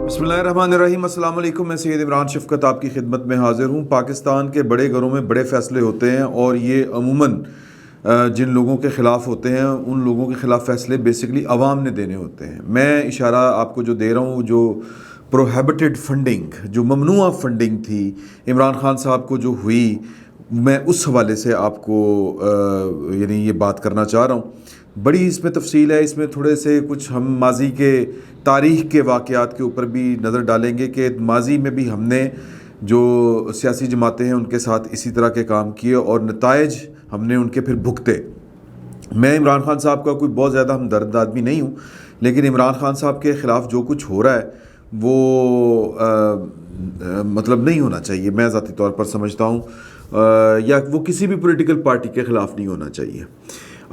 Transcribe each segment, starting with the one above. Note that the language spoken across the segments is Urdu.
بسم اللہ الرحمن الرحیم۔ السلام علیکم، میں سید عمران شفقت آپ کی خدمت میں حاضر ہوں۔ پاکستان کے بڑے گھروں میں بڑے فیصلے ہوتے ہیں اور یہ عموماً جن لوگوں کے خلاف ہوتے ہیں ان لوگوں کے خلاف فیصلے بیسیکلی عوام نے دینے ہوتے ہیں۔ میں اشارہ آپ کو جو دے رہا ہوں، جو پروہیبٹڈ فنڈنگ، جو ممنوع فنڈنگ تھی عمران خان صاحب کو جو ہوئی، میں اس حوالے سے آپ کو یعنی یہ بات کرنا چاہ رہا ہوں۔ بڑی اس میں تفصیل ہے، اس میں تھوڑے سے کچھ ہم ماضی کے تاریخ کے واقعات کے اوپر بھی نظر ڈالیں گے کہ ماضی میں بھی ہم نے جو سیاسی جماعتیں ہیں ان کے ساتھ اسی طرح کے کام کیے اور نتائج ہم نے ان کے پھر بھگتے۔ میں عمران خان صاحب کا کوئی بہت زیادہ ہمدرد آدمی نہیں ہوں، لیکن عمران خان صاحب کے خلاف جو کچھ ہو رہا ہے وہ مطلب نہیں ہونا چاہیے، میں ذاتی طور پر سمجھتا ہوں، یا وہ کسی بھی پولیٹیکل پارٹی کے خلاف نہیں ہونا چاہیے۔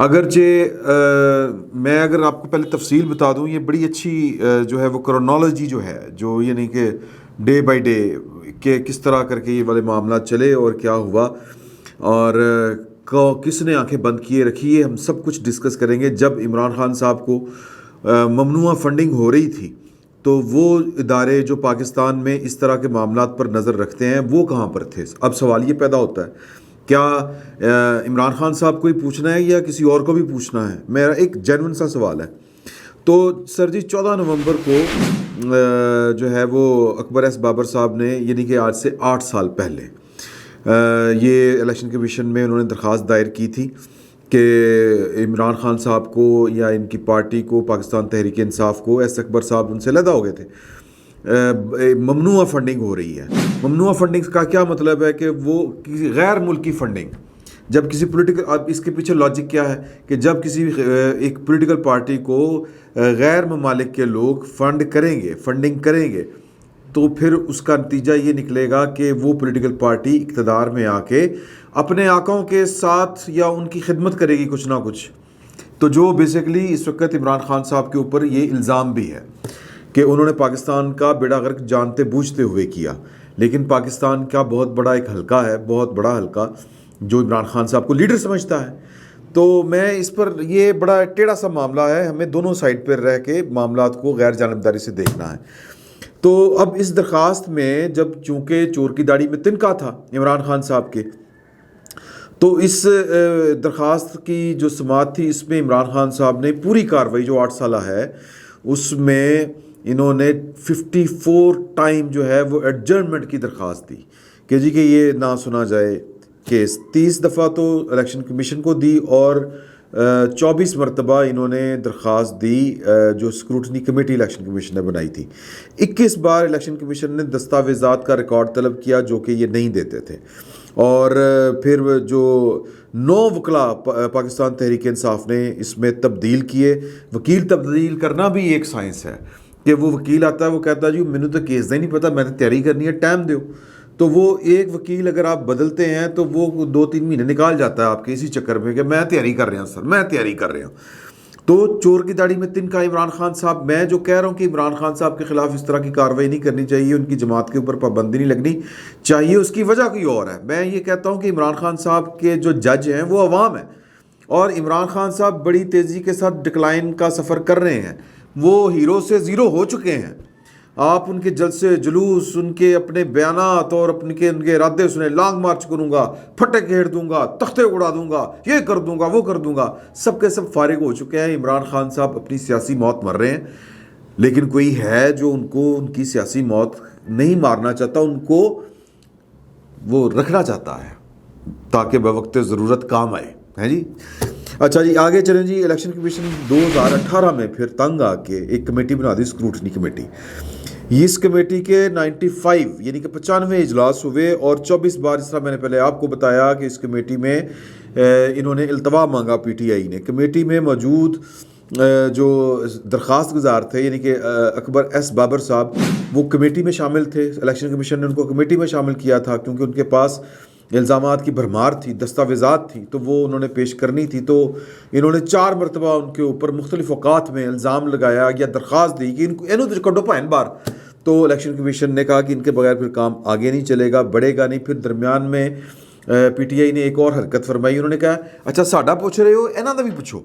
اگرچہ میں اگر آپ کو پہلے تفصیل بتا دوں، یہ بڑی اچھی جو ہے وہ کرونالوجی جو ہے، جو یعنی کہ ڈے بائی ڈے کہ کس طرح کر کے یہ والے معاملات چلے اور کیا ہوا اور کس نے آنکھیں بند کیے رکھی ہے، ہم سب کچھ ڈسکس کریں گے۔ جب عمران خان صاحب کو ممنوع فنڈنگ ہو رہی تھی تو وہ ادارے جو پاکستان میں اس طرح کے معاملات پر نظر رکھتے ہیں وہ کہاں پر تھے؟ اب سوال یہ پیدا ہوتا ہے، کیا عمران خان صاحب کو ہی پوچھنا ہے یا کسی اور کو بھی پوچھنا ہے؟ میرا ایک جینوئن سا سوال ہے۔ تو سر جی 14 نومبر کو جو ہے وہ اکبر ایس بابر صاحب نے، یعنی کہ آج سے 8 سال پہلے، یہ الیکشن کمیشن میں انہوں نے درخواست دائر کی تھی کہ عمران خان صاحب کو یا ان کی پارٹی کو، پاکستان تحریک انصاف کو، ایس اکبر صاحب ان سے علیحدہ ہو گئے تھے، ممنوع فنڈنگ ہو رہی ہے۔ ممنوع فنڈنگ کا کیا مطلب ہے کہ وہ کسی غیر ملکی فنڈنگ، جب کسی پولیٹیکل، اب اس کے پیچھے لاجک کیا ہے کہ جب کسی ایک پولیٹیکل پارٹی کو غیر ممالک کے لوگ فنڈنگ کریں گے تو پھر اس کا نتیجہ یہ نکلے گا کہ وہ پولیٹیکل پارٹی اقتدار میں آ کے اپنے آقاؤں کے ساتھ یا ان کی خدمت کرے گی کچھ نہ کچھ۔ تو جو بیسیکلی اس وقت عمران خان صاحب کے اوپر یہ الزام بھی ہے کہ انہوں نے پاکستان کا بیڑا غرق جانتے بوجھتے ہوئے کیا، لیکن پاکستان کا بہت بڑا ایک حلقہ ہے، بہت بڑا حلقہ جو عمران خان صاحب کو لیڈر سمجھتا ہے۔ تو میں اس پر، یہ بڑا ٹیڑھا سا معاملہ ہے، ہمیں دونوں سائڈ پر رہ کے معاملات کو غیر جانبداری سے دیکھنا ہے۔ تو اب اس درخواست میں جب چونکہ چور کی داڑھی میں تنکا تھا عمران خان صاحب کے، تو اس درخواست کی جو سماعت تھی اس میں عمران خان صاحب نے پوری کارروائی جو 8 سالہ ہے اس میں انہوں نے 54 ٹائم جو ہے وہ ایڈجرنمنٹ کی درخواست دی کہ جی کہ یہ نہ سنا جائے کیس۔ 30 دفعہ تو الیکشن کمیشن کو دی اور 24 مرتبہ انہوں نے درخواست دی جو اسکروٹنی کمیٹی الیکشن کمیشن نے بنائی تھی۔ 21 بار الیکشن کمیشن نے دستاویزات کا ریکارڈ طلب کیا جو کہ یہ نہیں دیتے تھے، اور پھر جو 9 وکلاء پاکستان تحریک انصاف نے اس میں تبدیل کیے۔ وکیل تبدیل کرنا بھی ایک سائنس ہے کہ وہ وکیل آتا ہے، وہ کہتا ہے جی مینوں تو کیس دا ہی نہیں پتہ، میں نے تیاری کرنی ہے، ٹائم دیو۔ تو وہ ایک وکیل اگر آپ بدلتے ہیں تو وہ 2-3 مہینے نکال جاتا ہے آپ کے اسی چکر میں کہ میں تیاری کر رہا ہوں سر، میں تیاری کر رہا ہوں۔ تو چور کی داڑھی میں تنکا عمران خان صاحب، میں جو کہہ رہا ہوں کہ عمران خان صاحب کے خلاف اس طرح کی کارروائی نہیں کرنی چاہیے، ان کی جماعت کے اوپر پابندی نہیں لگنی چاہیے، اس کی وجہ کوئی اور ہے۔ میں یہ کہتا ہوں کہ عمران خان صاحب کے جو جج ہیں وہ عوام ہیں، اور عمران خان صاحب بڑی تیزی کے ساتھ ڈکلائن کا سفر کر رہے ہیں، وہ ہیرو سے زیرو ہو چکے ہیں۔ آپ ان کے جلسے جلوس، ان کے اپنے بیانات اور ان کے ارادے سنیں، لانگ مارچ کروں گا، پھٹے گھیڑ دوں گا، تختے اڑا دوں گا، یہ کر دوں گا، وہ کر دوں گا، سب کے سب فارغ ہو چکے ہیں۔ عمران خان صاحب اپنی سیاسی موت مر رہے ہیں، لیکن کوئی ہے جو ان کو ان کی سیاسی موت نہیں مارنا چاہتا، ان کو وہ رکھنا چاہتا ہے تاکہ بوقت ضرورت کام آئے، ہے جی۔ اچھا جی آگے چلیں جی۔ الیکشن کمیشن 2018 میں پھر تنگ آ کے ایک کمیٹی بنا دی، اسکروٹنی کمیٹی۔ اس کمیٹی کے 95 یعنی کہ 95 اجلاس ہوئے اور 24 بار، اس طرح میں نے پہلے آپ کو بتایا کہ اس کمیٹی میں انہوں نے التوا مانگا پی ٹی آئی نے۔ کمیٹی میں موجود جو درخواست گزار تھے یعنی کہ اکبر ایس بابر صاحب، وہ کمیٹی میں شامل تھے۔ الیکشن کمیشن نے ان کو کمیٹی میں شامل کیا تھا کیونکہ ان کے پاس الزامات کی بھرمار تھی، دستاویزات تھی تو وہ انہوں نے پیش کرنی تھی۔ تو انہوں نے 4 مرتبہ ان کے اوپر مختلف اوقات میں الزام لگایا یا درخواست دی کہ انہوں تو کڈو پائن بار۔ تو الیکشن کمیشن نے کہا کہ ان کے بغیر پھر کام آگے نہیں چلے گا، بڑھے گا نہیں۔ پھر درمیان میں پی ٹی آئی نے ایک اور حرکت فرمائی، انہوں نے کہا اچھا ساڈا پوچھ رہے ہو، انہاں دا بھی پوچھو،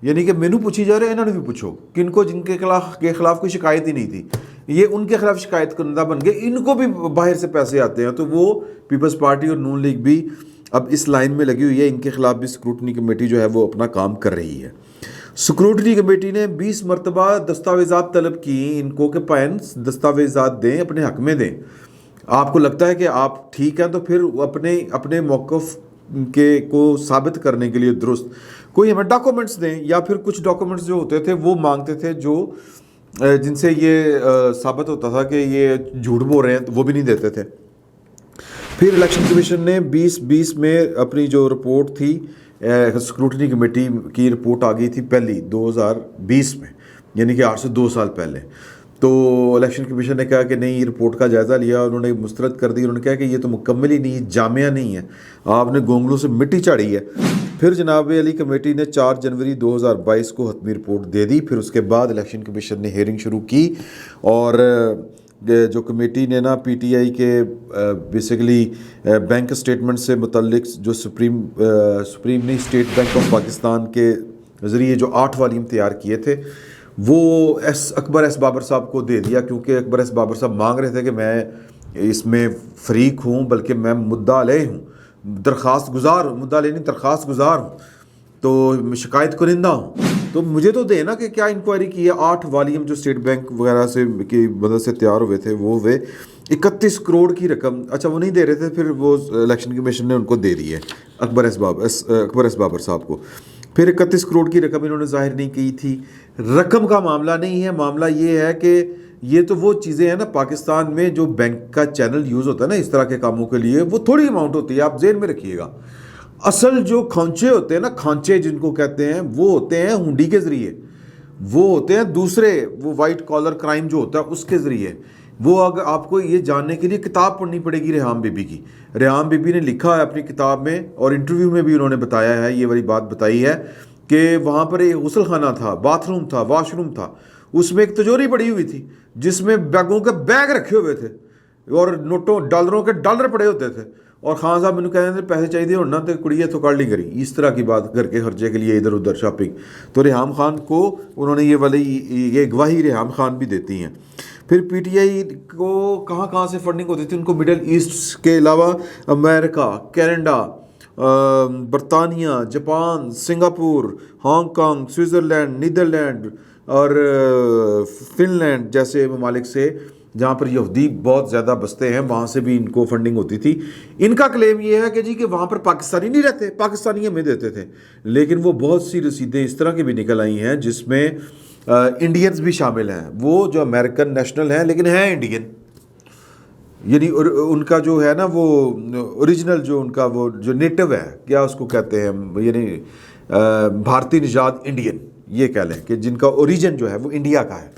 یعنی کہ مینو پوچھی جا رہے ہیں، انہوں نے بھی پوچھو کن کو جن کے خلاف کوئی شکایت ہی نہیں تھی، یہ ان کے خلاف شکایت کنندہ بن گئے، ان کو بھی باہر سے پیسے آتے ہیں، تو وہ پیپلز پارٹی اور نون لیگ بھی اب اس لائن میں لگی ہوئی ہے، ان کے خلاف بھی اسکروٹنی کمیٹی جو ہے وہ اپنا کام کر رہی ہے۔ اسکروٹنی کمیٹی نے 20 مرتبہ دستاویزات طلب کی ان کو کہ پائنس دستاویزات دیں، اپنے حق میں دیں۔ آپ کو لگتا ہے کہ آپ ٹھیک ہیں تو پھر اپنے موقف کے کو ثابت کرنے کے لیے درست کوئی ہمیں ڈاکومنٹس دیں، یا پھر کچھ ڈاکومنٹس جو ہوتے تھے وہ مانگتے تھے جو جن سے یہ ثابت ہوتا تھا کہ یہ جھوٹ بول رہے ہیں، وہ بھی نہیں دیتے تھے۔ پھر الیکشن کمیشن نے 2020 میں اپنی جو رپورٹ تھی، اسکروٹنی کمیٹی کی رپورٹ آ گئی تھی پہلی 2020 میں، یعنی کہ آج سے 2 سال پہلے، تو الیکشن کمیشن نے کہا کہ نہیں، یہ رپورٹ کا جائزہ لیا، انہوں نے مسترد کر دی، انہوں نے کہا کہ یہ تو مکمل ہی نہیں، جامعہ نہیں ہے، آپ نے گونگلوں سے مٹی چاڑی ہے۔ پھر جناب علی کمیٹی نے 4 جنوری 2022 کو حتمی رپورٹ دے دی۔ پھر اس کے بعد الیکشن کمیشن نے ہیئرنگ شروع کی، اور جو کمیٹی نے نا پی ٹی آئی کے بیسیکلی بینک اسٹیٹمنٹ سے متعلق جو سپریم نہیں اسٹیٹ بینک آف پاکستان کے ذریعے جو 8 والیوم تیار کیے تھے، وہ اکبر ایس بابر صاحب کو دے دیا، کیونکہ اکبر ایس بابر صاحب مانگ رہے تھے کہ میں اس میں فریق ہوں، بلکہ میں مدعا علیہ ہوں، مدعا علیہ نہیں، درخواست گزار ہوں، تو شکایت کنندہ ہوں، تو مجھے تو دے نا کہ کیا انکوائری کی ہے۔ 8 والیوم جو اسٹیٹ بینک وغیرہ سے کی مدد سے تیار ہوئے تھے، وہ 31 کروڑ کی رقم، اچھا وہ نہیں دے رہے تھے، پھر وہ الیکشن کمیشن نے ان کو دے دی ہے، اکبر ایس بابر صاحب کو۔ پھر 31 کروڑ کی رقم انہوں نے ظاہر نہیں کی تھی۔ رقم کا معاملہ نہیں ہے، معاملہ یہ ہے کہ یہ تو وہ چیزیں ہیں نا، پاکستان میں جو بینک کا چینل یوز ہوتا ہے نا اس طرح کے کاموں کے لیے، وہ تھوڑی اماؤنٹ ہوتی ہے، آپ ذہن میں رکھیے گا۔ اصل جو کھانچے ہوتے ہیں نا، کھانچے جن کو کہتے ہیں، وہ ہوتے ہیں ہنڈی کے ذریعے، وہ ہوتے ہیں دوسرے، وہ وائٹ کالر کرائم جو ہوتا ہے اس کے ذریعے۔ وہ اگر آپ کو یہ جاننے کے لیے کتاب پڑھنی پڑے گی ریحام بی بی کی۔ ریحام بی بی نے لکھا ہے اپنی کتاب میں، اور انٹرویو میں بھی انہوں نے بتایا ہے، یہ والی بات بتائی ہے کہ وہاں پر ایک غسل خانہ تھا، باتھ روم تھا، واش روم تھا، اس میں ایک تجوری پڑی ہوئی تھی جس میں بیگوں کے بیگ رکھے ہوئے تھے اور نوٹوں ڈالروں کے ڈالر پڑے ہوتے تھے، اور خان صاحب مجھے کہتے ہیں پیسے چاہیے ہونا تو کڑیے تو کر لی کری، اس طرح کی بات کر کے خرچے کے لیے ادھر ادھر شاپنگ۔ تو ریحام خان کو انہوں نے یہ گواہی ریحام خان بھی دیتی ہیں۔ پھر پی ٹی آئی کو کہاں سے فنڈنگ ہوتی تھی، ان کو مڈل ایسٹ کے علاوہ امریکہ، کینیڈا، برطانیہ، Japan, Singapore, Hong Kong, Switzerland, Netherland اور فن لینڈ جیسے ممالک سے، جہاں پر یہودی بہت زیادہ بستے ہیں، وہاں سے بھی ان کو فنڈنگ ہوتی تھی۔ ان کا کلیم یہ ہے کہ جی کہ وہاں پر پاکستانی نہیں رہتے، پاکستانی ہمیں دیتے تھے، لیکن وہ بہت سی رسیدیں اس طرح کی بھی نکل آئی ہیں جس میں انڈینز بھی شامل ہیں، وہ جو امریکن نیشنل ہیں لیکن ہیں انڈین، یعنی ان کا جو ہے نا وہ اوریجنل جو ان کا وہ جو نیٹو ہے، کیا اس کو کہتے ہیں، یعنی بھارتی نژاد انڈین یہ کہہ لیں، کہ جن کا اوریجن جو ہے وہ انڈیا کا ہے،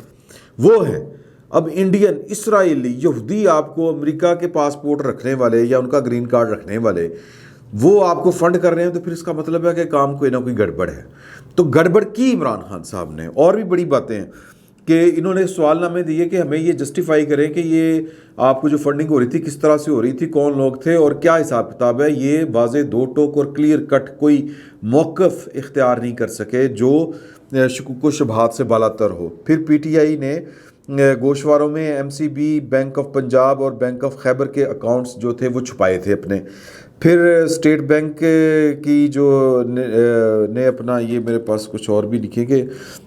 وہ ہے۔ اب انڈین، اسرائیلی، یہودی آپ کو امریکہ کے پاسپورٹ رکھنے والے یا ان کا گرین کارڈ رکھنے والے، وہ آپ کو فنڈ کر رہے ہیں، تو پھر اس کا مطلب ہے کہ کام کوئی نہ کوئی گڑبڑ ہے۔ تو گڑبڑ کی عمران خان صاحب نے، اور بھی بڑی باتیں ہیں کہ انہوں نے سوال نامے دیے کہ ہمیں یہ جسٹیفائی کریں کہ یہ آپ کو جو فنڈنگ ہو رہی تھی کس طرح سے ہو رہی تھی، کون لوگ تھے اور کیا حساب کتاب ہے۔ یہ واضح 2 ٹوک اور کلیئر کٹ کوئی موقف اختیار نہیں کر سکے جو شکوک و شبہات سے بالاتر ہو۔ پھر پی ٹی آئی نے گوشواروں میں M C B, bank of Punjab اور بینک آف خیبر کے اکاؤنٹس جو تھے وہ چھپائے تھے اپنے۔ پھر اسٹیٹ بینک کی جو نے اپنا، یہ میرے پاس کچھ اور بھی لکھے کہ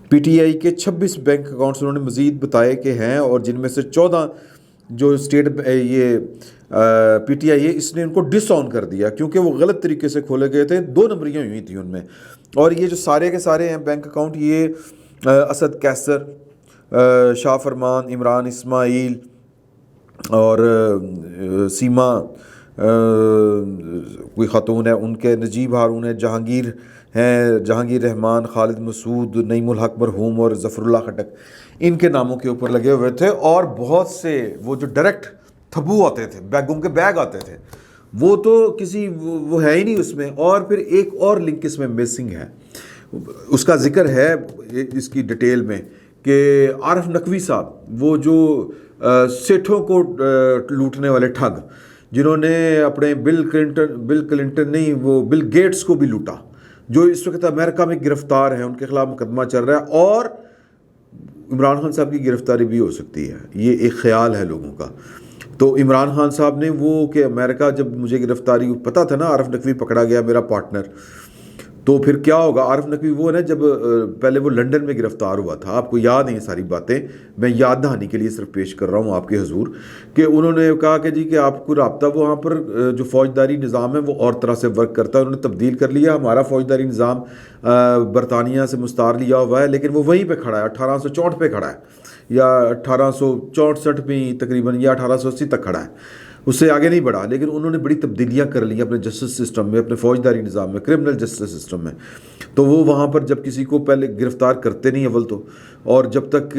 پی ٹی آئی کے 26 بینک اکاؤنٹس انہوں نے مزید بتائے کہ ہیں، اور جن میں سے 14 جو یہ پی ٹی آئی ہے اس نے ان کو ڈس آن کر دیا کیونکہ وہ غلط طریقے سے کھولے گئے تھے، 2 نمبریاں ہوئی تھیں ان میں۔ اور یہ جو سارے کے سارے ہیں بینک اکاؤنٹ، یہ اسد کیسر، شاہ فرمان، عمران اسماعیل اور سیما کوئی خاتون ہے ان کے، نجیب ہارون ہے، جہانگیر ہیں، جہانگیر رحمان، خالد مسعود، نعیم الحق مرحوم اور ظفر اللہ خٹک، ان کے ناموں کے اوپر لگے ہوئے تھے۔ اور بہت سے وہ جو ڈائریکٹ تھبو آتے تھے، بیگوں کے بیگ آتے تھے، وہ تو کسی وہ ہے ہی نہیں اس میں۔ اور پھر ایک اور لنک اس میں مسنگ ہے، اس کا ذکر ہے اس کی ڈیٹیل میں، کہ عارف نقوی صاحب، وہ جو سیٹھوں کو لوٹنے والے ٹھگ، جنہوں نے اپنے بل کلنٹن نہیں، وہ بل گیٹس کو بھی لوٹا، جو اس وقت امریکہ میں گرفتار ہیں، ان کے خلاف مقدمہ چل رہا ہے، اور عمران خان صاحب کی گرفتاری بھی ہو سکتی ہے، یہ ایک خیال ہے لوگوں کا۔ تو عمران خان صاحب نے وہ کہ امریکہ، جب مجھے گرفتاری پتہ تھا نا عارف نقوی پکڑا گیا میرا پارٹنر، تو پھر کیا ہوگا؟ عارف نقوی وہ نا جب پہلے وہ لنڈن میں گرفتار ہوا تھا، آپ کو یاد ہیں یہ ساری باتیں، میں یاد دہانی کے لیے صرف پیش کر رہا ہوں آپ کے حضور، کہ انہوں نے کہا کہ جی کہ آپ کو رابطہ وہاں پر جو فوجداری نظام ہے وہ اور طرح سے ورک کرتا ہے، انہوں نے تبدیل کر لیا، ہمارا فوجداری نظام برطانیہ سے مستعار لیا ہوا ہے، لیکن وہ وہیں پہ کھڑا ہے، 1864 پہ کھڑا ہے، یا 1864 میں تقریباً، یا 1880 تک کھڑا ہے، اس سے آگے نہیں بڑھا۔ لیکن انہوں نے بڑی تبدیلیاں کر لی اپنے جسٹس سسٹم میں، اپنے فوجداری نظام میں، کرمنل جسٹس سسٹم میں۔ تو وہ وہاں پر جب کسی کو پہلے گرفتار کرتے نہیں اول تو، اور جب تک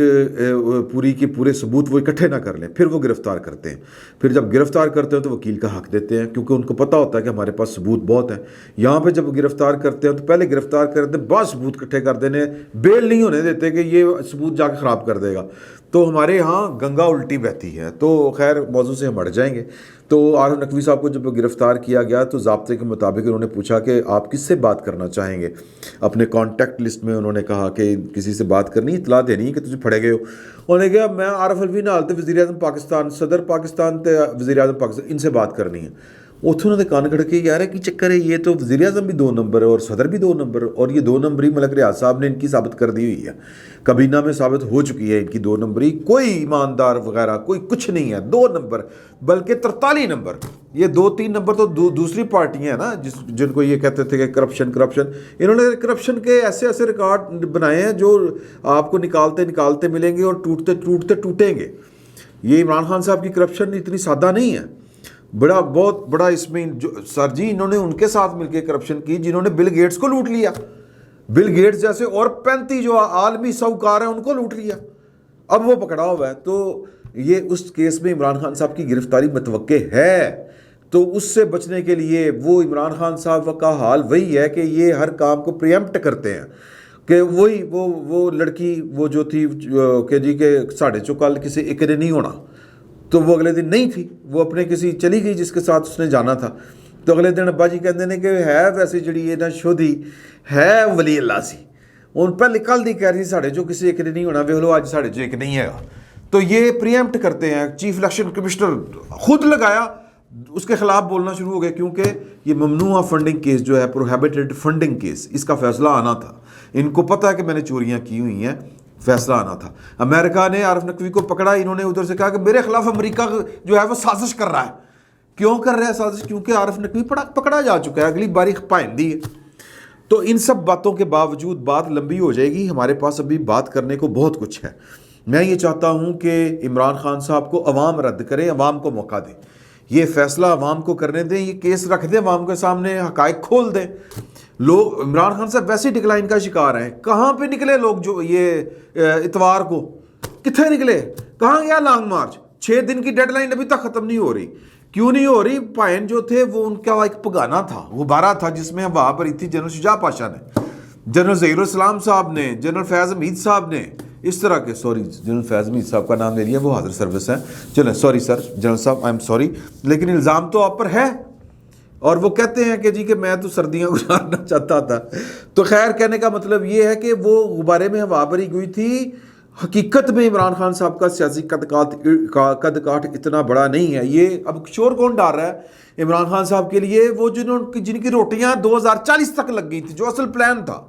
پوری کے پورے ثبوت وہ اکٹھے نہ کر لیں، پھر وہ گرفتار کرتے ہیں۔ پھر جب گرفتار کرتے ہیں تو وکیل کا حق دیتے ہیں، کیونکہ ان کو پتہ ہوتا ہے کہ ہمارے پاس ثبوت بہت ہیں۔ یہاں پہ جب گرفتار کرتے ہیں تو پہلے گرفتار کرتے ہیں، بعض ثبوت اکٹھے کر دینے، بیل نہیں ہونے دیتے کہ یہ ثبوت جا کے خراب کر دے گا۔ تو ہمارے ہاں گنگا الٹی بہتی ہے۔ تو خیر موضوع سے ہم ہٹ جائیں گے۔ تو عارف نقوی صاحب کو جب گرفتار کیا گیا تو ضابطے کے مطابق انہوں نے پوچھا کہ آپ کس سے بات کرنا چاہیں گے، اپنے کانٹیکٹ لسٹ میں انہوں نے کہا کہ کسی سے بات کرنی، اطلاع دینی ہے کہ تجھے پھڑے گئے ہو۔ انہوں نے کہا میں عارف الوی نال تے وزیر اعظم پاکستان، صدر پاکستان تے وزیر اعظم پاکستان، ان سے بات کرنی ہے۔ اتوں نے کان کھڑ کے یار کی چکر ہے، یہ تو وزیر اعظم بھی 2 نمبر ہے اور صدر بھی 2 نمبر، اور یہ 2 نمبری ملک ریاض صاحب نے ان کی ثابت کر دی ہوئی ہے، کابینہ میں ثابت ہو چکی ہے ان کی 2 نمبری، کوئی ایماندار وغیرہ کوئی کچھ نہیں ہے 2 نمبر، بلکہ 43 نمبر۔ یہ 2-3 نمبر تو دوسری پارٹیاں ہیں نا جن کو یہ کہتے تھے کہ کرپشن، انہوں نے کرپشن کے ایسے ایسے ریکارڈ بنائے ہیں جو آپ کو نکالتے ملیں گے اور ٹوٹتے ٹوٹیں گے۔ یہ عمران خان صاحب کی کرپشن اتنی سادہ نہیں ہے، بہت بڑا اس میں سر جی انہوں نے ان کے ساتھ مل کے کرپشن کی جنہوں نے بل گیٹس کو لوٹ لیا، بل گیٹس جیسے اور 35 جو عالمی ساہوکار ہیں ان کو لوٹ لیا، اب وہ پکڑا ہوا ہے۔ تو یہ اس کیس میں عمران خان صاحب کی گرفتاری متوقع ہے، تو اس سے بچنے کے لیے وہ عمران خان صاحب کا حال وہی ہے کہ یہ ہر کام کو پریمپٹ کرتے ہیں، کہ وہی وہ لڑکی وہ جو تھی کہ جی کہ ساڑھے چو کل کسی ایک نے نہیں ہونا، تو وہ اگلے دن نہیں تھی، وہ اپنے کسی چلی گئی جس کے ساتھ اس نے جانا تھا، تو اگلے دن ابا جی کہتے ہیں کہ ہے ویسے جڑی یہ نہ شودھی ہے ولی اللہ سی، ان پہلے کل دی کہہ رہی ساڑھے جو کسی ایک نے نہیں ہونا، ویکھ لو آج ساڑھے جو ایک نہیں ہے۔ تو یہ پریمپٹ کرتے ہیں، چیف الیکشن کمشنر خود لگایا، اس کے خلاف بولنا شروع ہو گئے، کیونکہ یہ ممنوعہ فنڈنگ کیس جو ہے پروہیبٹڈ فنڈنگ کیس، اس کا فیصلہ آنا تھا، ان کو پتہ ہے کہ میں نے چوریاں کی ہوئی ہیں، فیصلہ آنا تھا۔ امریکہ نے عارف نقوی کو پکڑا، انہوں نے ادھر سے کہا کہ میرے خلاف امریکہ جو ہے وہ سازش کر رہا ہے۔ کیوں کر رہا ہے سازش؟ کیونکہ عارف نقوی پکڑا جا چکا ہے، اگلی باری پائندی ہے۔ تو ان سب باتوں کے باوجود بات لمبی ہو جائے گی، ہمارے پاس ابھی بات کرنے کو بہت کچھ ہے۔ میں یہ چاہتا ہوں کہ عمران خان صاحب کو عوام رد کریں، عوام کو موقع دیں، یہ فیصلہ عوام کو کرنے دیں، یہ کیس رکھ دیں عوام کے سامنے، حقائق کھول دیں۔ لوگ عمران خان صاحب ویسے ڈکلائن کا شکار ہیں، کہاں پہ نکلے لوگ جو یہ اتوار کو کتنے نکلے، کہاں گیا لانگ مارچ؟ 6 دن کی ڈیڈ لائن ابھی تک ختم نہیں ہو رہی۔ کیوں نہیں ہو رہی؟ پائن جو تھے وہ ان کا ایک پگانا تھا، غبارہ تھا جس میں ہوا بھری تھی جنرل شجاع پاشا نے، جنرل ظہیر الاسلام صاحب نے، جنرل فیض حمید صاحب نے، اس طرح کے جنرل فیض حمید صاحب کا نام لے لیا، وہ حاضر سروس ہیں، چلیں سوری سر جنرل صاحب آئی ایم سوری، لیکن الزام تو آپ پر ہے، اور وہ کہتے ہیں کہ جی کہ میں تو سردیاں گزارنا چاہتا تھا۔ تو خیر کہنے کا مطلب یہ ہے کہ وہ غبارے میں ہوا بھری ہوئی تھی، حقیقت میں عمران خان صاحب کا سیاسی قد کاٹ اتنا بڑا نہیں ہے۔ یہ اب شور کون ڈال رہا ہے عمران خان صاحب کے لیے؟ وہ جن کی روٹیاں 2040 تک لگ گئی تھی، جو اصل پلان تھا۔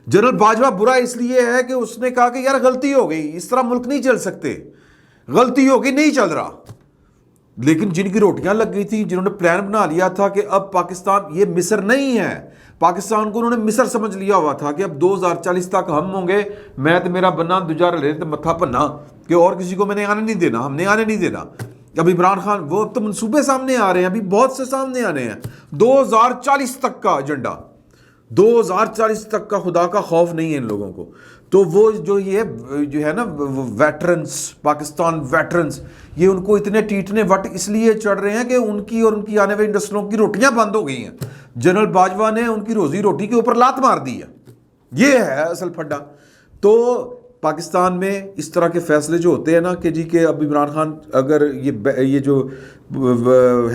جنرل باجوہ برا اس لیے ہے کہ اس نے کہا کہ یار غلطی ہو گئی، اس طرح ملک نہیں چل سکتے، غلطی ہو گئی، نہیں چل رہا۔ لیکن جن کی روٹیاں لگ گئی تھیں، جنہوں نے پلان بنا لیا تھا کہ اب پاکستان یہ مصر نہیں ہے، پاکستان کو انہوں نے مصر سمجھ لیا ہوا تھا کہ اب 2040 تک ہم ہوں گے، میں تو میرا بننا دوجا رلے تو متھا پنا، کہ اور کسی کو میں نے آنے نہیں دینا، ہم نے آنے نہیں دینا۔ اب عمران خان وہ اب تو منصوبے سامنے آ رہے ہیں، ابھی بہت سے سامنے آنے ہیں، 2040 تک کا ایجنڈا، 2040 تک کا، خدا کا خوف نہیں ہے ان لوگوں کو۔ تو وہ جو ہے نا ویٹرنز، پاکستان ویٹرنز، یہ ان کو اتنے ٹیٹنے وٹ اس لیے چڑھ رہے ہیں کہ ان کی اور ان کی آنے والی نسلوں کی روٹیاں بند ہو گئی ہیں۔ جنرل باجوہ نے ان کی روزی روٹی کے اوپر لات مار دی ہے، یہ ہے اصل پھڈا۔ تو پاکستان میں اس طرح کے فیصلے جو ہوتے ہیں نا کہ جی کہ اب عمران خان اگر یہ جو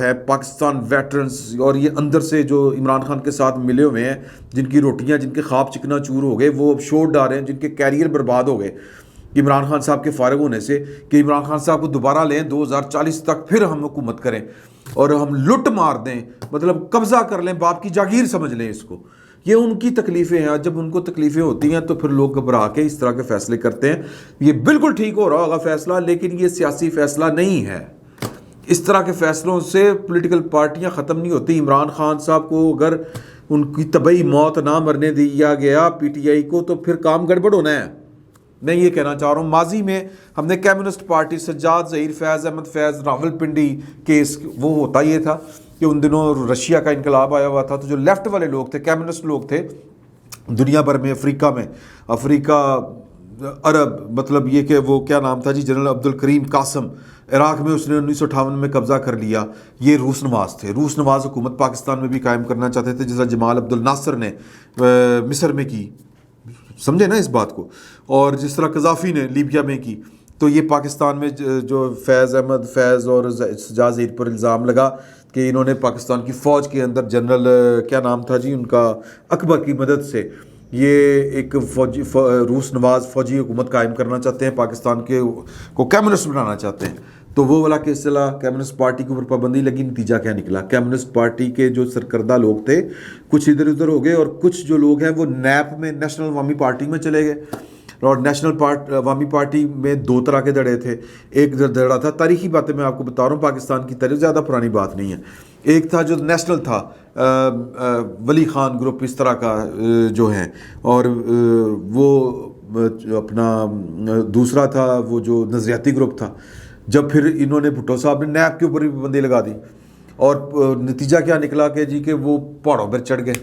ہے پاکستان ویٹرنز اور یہ اندر سے جو عمران خان کے ساتھ ملے ہوئے ہیں، جن کی روٹیاں، جن کے خواب چکنا چور ہو گئے، وہ اب شور ڈال رہے ہیں، جن کے کیریئر برباد ہو گئے عمران خان صاحب کے فارغ ہونے سے، کہ عمران خان صاحب کو دوبارہ لیں 2040 تک، پھر ہم حکومت کریں اور ہم لٹ مار دیں، مطلب قبضہ کر لیں، باپ کی جاگیر سمجھ لیں اس کو. یہ ان کی تکلیفیں ہیں. جب ان کو تکلیفیں ہوتی ہیں تو پھر لوگ گھبرا کے اس طرح کے فیصلے کرتے ہیں. یہ بالکل ٹھیک ہو رہا ہوگا فیصلہ، لیکن یہ سیاسی فیصلہ نہیں ہے. اس طرح کے فیصلوں سے پولیٹیکل پارٹیاں ختم نہیں ہوتی. عمران خان صاحب کو اگر ان کی طبعی موت نہ مرنے دیا گیا پی ٹی آئی کو، تو پھر کام گڑبڑ ہونا ہے. میں یہ کہنا چاہ رہا ہوں، ماضی میں ہم نے کمیونسٹ پارٹی سجاد ظہیر، فیض احمد فیض، راول پنڈی کیس، وہ ہوتا یہ تھا کہ ان دنوں رشیا کا انقلاب آیا ہوا تھا، تو جو لیفٹ والے لوگ تھے، کمیونسٹ لوگ تھے دنیا بھر میں، افریقہ، عرب، مطلب یہ کہ وہ کیا نام تھا جی، جنرل عبد الکریم قاسم، عراق میں اس نے 1958 میں قبضہ کر لیا. یہ روس نواز تھے. روس نواز حکومت پاکستان میں بھی قائم کرنا چاہتے تھے، جیسا جمال عبد الناصر نے مصر میں کی، سمجھے نا اس بات کو، اور جس طرح قذافی نے لیبیا میں کی. تو یہ پاکستان میں جو فیض احمد فیض اور سجاد ظہیر پر الزام لگا کہ انہوں نے پاکستان کی فوج کے اندر جنرل کیا نام تھا جی ان کا، اکبر کی مدد سے یہ ایک روس نواز فوجی حکومت قائم کرنا چاہتے ہیں، پاکستان کے کو کمیونسٹ بنانا چاہتے ہیں. تو وہ والا کیس چلا، کمیونسٹ پارٹی کے اوپر پابندی لگی. نتیجہ کیا نکلا؟ کمیونسٹ پارٹی کے جو سرکردہ لوگ تھے کچھ ادھر ادھر ہو گئے، اور کچھ جو لوگ ہیں وہ نیپ میں، نیشنل عوامی پارٹی میں چلے گئے. اور نیشنل عوامی پارٹی میں دو طرح کے دھڑے تھے. ایک دھڑا تھا، تاریخی باتیں میں آپ کو بتا رہا ہوں، پاکستان کی تاریخ زیادہ پرانی بات نہیں ہے. ایک تھا جو نیشنل تھا، ولی خان گروپ اس طرح کا جو ہے، اور وہ اپنا دوسرا تھا وہ جو نظریاتی گروپ تھا. جب پھر انہوں نے بھٹو صاحب نے نیب کے اوپر بھی پابندی لگا دی، اور نتیجہ کیا نکلا کہ جی کہ وہ پہاڑوں پر چڑھ گئے.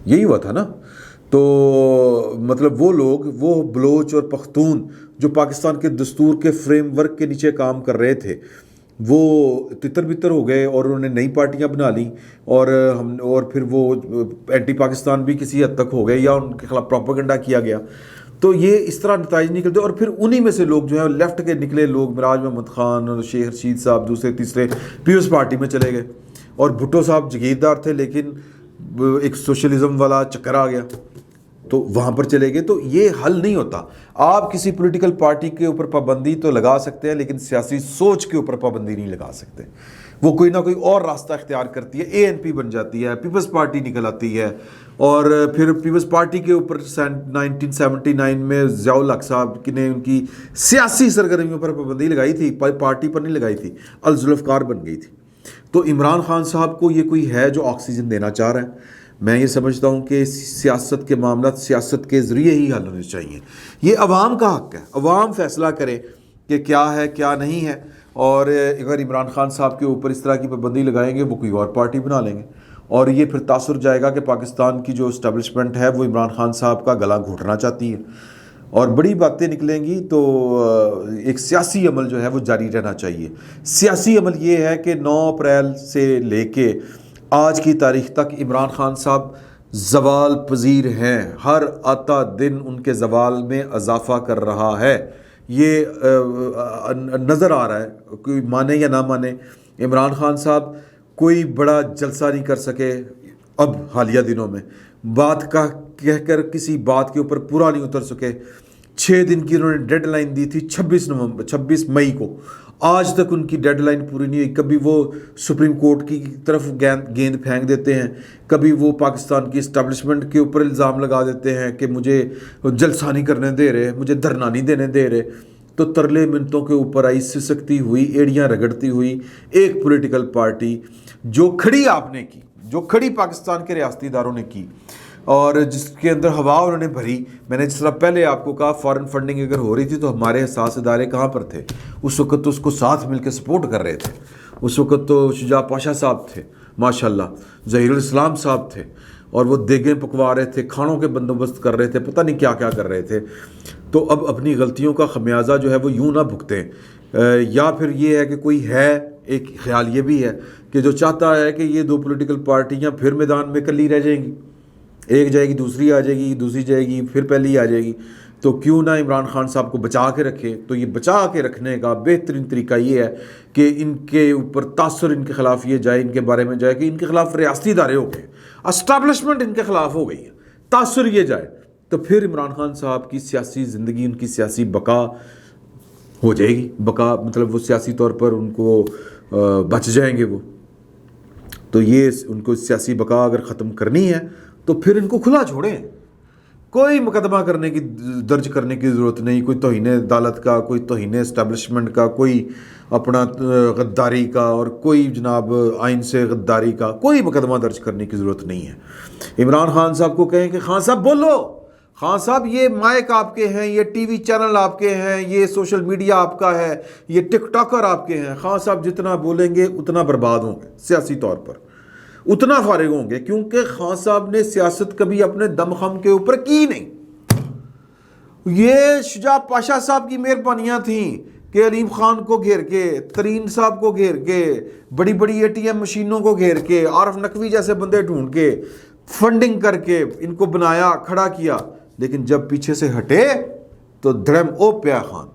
یہی ہوا تھا نا. تو مطلب وہ لوگ، وہ بلوچ اور پختون جو پاکستان کے دستور کے فریم ورک کے نیچے کام کر رہے تھے، وہ تتر بتر ہو گئے اور انہوں نے نئی پارٹیاں بنا لیں، اور پھر وہ اینٹی پاکستان بھی کسی حد تک ہو گئے، یا ان کے خلاف پروپیگنڈا کیا گیا. تو یہ اس طرح نتائج نکلتے، اور پھر انہی میں سے لوگ جو ہیں لیفٹ کے نکلے لوگ، مراج محمد خان اور شیخ رشید صاحب دوسرے تیسرے پیپلز پارٹی میں چلے گئے. اور بھٹو صاحب جگیردار تھے، لیکن ایک سوشلزم والا چکر آ گیا تو وہاں پر چلے گئے. تو یہ حل نہیں ہوتا. آپ کسی پولیٹیکل پارٹی کے اوپر پابندی تو لگا سکتے ہیں، لیکن سیاسی سوچ کے اوپر پابندی نہیں لگا سکتے. وہ کوئی نہ کوئی اور راستہ اختیار کرتی ہے. اے این پی بن جاتی ہے، پیپلز پارٹی نکل آتی ہے، اور پھر پیپلز پارٹی کے اوپر 1979 میں ضیاء الحق صاحب نے ان کی سیاسی سرگرمیوں پر پابندی لگائی تھی، پارٹی پر نہیں لگائی تھی، الذوالفقار بن گئی تھی. تو عمران خان صاحب کو یہ کوئی ہے جو آکسیجن دینا چاہ رہا ہے؟ میں یہ سمجھتا ہوں کہ سیاست کے معاملات سیاست کے ذریعے ہی حل ہونے چاہیے. یہ عوام کا حق ہے، عوام فیصلہ کرے کہ کیا ہے کیا نہیں ہے. اور اگر عمران خان صاحب کے اوپر اس طرح کی پابندی لگائیں گے، وہ کوئی اور پارٹی بنا لیں گے، اور یہ پھر تاثر جائے گا کہ پاکستان کی جو اسٹیبلشمنٹ ہے وہ عمران خان صاحب کا گلا گھونٹنا چاہتی ہے، اور بڑی باتیں نکلیں گی. تو ایک سیاسی عمل جو ہے وہ جاری رہنا چاہیے. سیاسی عمل یہ ہے کہ 9 اپریل سے لے کے آج کی تاریخ تک عمران خان صاحب زوال پذیر ہیں. ہر آتا دن ان کے زوال میں اضافہ کر رہا ہے. یہ نظر آ رہا ہے، کوئی مانے یا نہ مانے. عمران خان صاحب کوئی بڑا جلسہ نہیں کر سکے اب حالیہ دنوں میں، بات کا کہہ کر کسی بات کے اوپر پورا نہیں اتر سکے. 6 دن کی انہوں نے ڈیڈ لائن دی تھی 26 مئی کو، آج تک ان کی ڈیڈ لائن پوری نہیں ہوئی. کبھی وہ سپریم کورٹ کی طرف گیند پھینک دیتے ہیں، کبھی وہ پاکستان کی اسٹیبلشمنٹ کے اوپر الزام لگا دیتے ہیں کہ مجھے جلسہ نہیں کرنے دے رہے، مجھے دھرنا نہیں دینے دے رہے. تو ترلے منتوں کے اوپر آئی، سسکتی ہوئی، ایڑیاں رگڑتی ہوئی ایک پولیٹیکل پارٹی جو کھڑی آپ نے کی، جو کھڑی پاکستان کے ریاستی اداروں نے کی، اور جس کے اندر ہوا انہوں نے بھری. میں نے جس طرح پہلے آپ کو کہا، فارن فنڈنگ اگر ہو رہی تھی تو ہمارے حساس ادارے کہاں پر تھے اس وقت؟ تو اس کو ساتھ مل کے سپورٹ کر رہے تھے. اس وقت تو شجاع پاشا صاحب تھے ماشاءاللہ، ظہیر الاسلام صاحب تھے، اور وہ دیگیں پکوا رہے تھے، کھانوں کے بندوبست کر رہے تھے، پتہ نہیں کیا کیا کر رہے تھے. تو اب اپنی غلطیوں کا خمیازہ جو ہے وہ یوں نہ بھگتیں. یا پھر یہ ہے کہ کوئی ہے، ایک خیال یہ بھی ہے کہ جو چاہتا ہے کہ یہ 2 پولیٹیکل پارٹیاں پھر میدان میں کلی رہ جائیں گی، ایک جائے گی دوسری آ جائے گی، دوسری جائے گی پھر پہلی آ جائے گی. تو کیوں نہ عمران خان صاحب کو بچا کے رکھے. تو یہ بچا کے رکھنے کا بہترین طریقہ یہ ہے کہ ان کے اوپر تاثر ان کے خلاف یہ جائے، ان کے بارے میں جائے کہ ان کے خلاف ریاستی ادارے ہو گئے، اسٹیبلشمنٹ ان کے خلاف ہو گئی ہے، تاثر یہ جائے. تو پھر عمران خان صاحب کی سیاسی زندگی، ان کی سیاسی بقا ہو جائے گی. بقا مطلب وہ سیاسی طور پر ان کو بچ جائیں گے وہ. تو یہ ان کو سیاسی بقا اگر ختم کرنی ہے تو پھر ان کو کھلا چھوڑیں. کوئی مقدمہ کرنے کی درج کرنے کی ضرورت نہیں، کوئی توہین عدالت کا، کوئی توہین اسٹیبلشمنٹ کا، کوئی اپنا غداری کا، اور کوئی جناب آئین سے غداری کا کوئی مقدمہ درج کرنے کی ضرورت نہیں ہے. عمران خان صاحب کو کہیں کہ خان صاحب بولو، خان صاحب یہ مائک آپ کے ہیں، یہ ٹی وی چینل آپ کے ہیں، یہ سوشل میڈیا آپ کا ہے، یہ ٹک ٹاکر آپ کے ہیں. خان صاحب جتنا بولیں گے اتنا برباد ہوں گے سیاسی طور پر، اتنا فارغ ہوں گے، کیونکہ خان صاحب نے سیاست کبھی اپنے دم خم کے اوپر کی نہیں. یہ شجاع پاشا صاحب کی مہربانیاں تھیں کہ علیم خان کو گھیر کے، ترین صاحب کو گھیر کے، بڑی بڑی اے ٹی ایم مشینوں کو گھیر کے، عارف نقوی جیسے بندے ڈھونڈ کے، فنڈنگ کر کے ان کو بنایا، کھڑا کیا. لیکن جب پیچھے سے ہٹے تو دھڑم او پیا خان،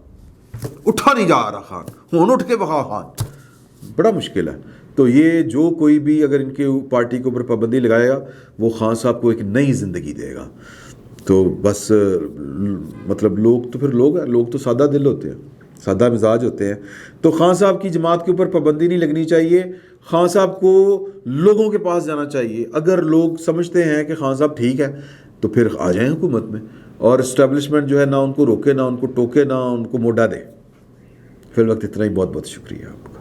اٹھا نہیں جا رہا خان، ہون اٹھ کے بخا خان. بڑا مشکل ہے. تو یہ جو کوئی بھی اگر ان کے پارٹی کے اوپر پابندی لگائے گا وہ خان صاحب کو ایک نئی زندگی دے گا. تو بس مطلب لوگ تو پھر لوگ تو سادہ دل ہوتے ہیں، سادہ مزاج ہوتے ہیں. تو خان صاحب کی جماعت کے اوپر پابندی نہیں لگنی چاہیے. خان صاحب کو لوگوں کے پاس جانا چاہیے. اگر لوگ سمجھتے ہیں کہ خان صاحب ٹھیک ہے تو پھر آ جائیں حکومت میں، اور اسٹیبلشمنٹ جو ہے نہ ان کو روکے، نہ ان کو ٹوکے، نہ ان کو موڈا دے. فی الوقت اتنا ہی. بہت بہت شکریہ آپ کا.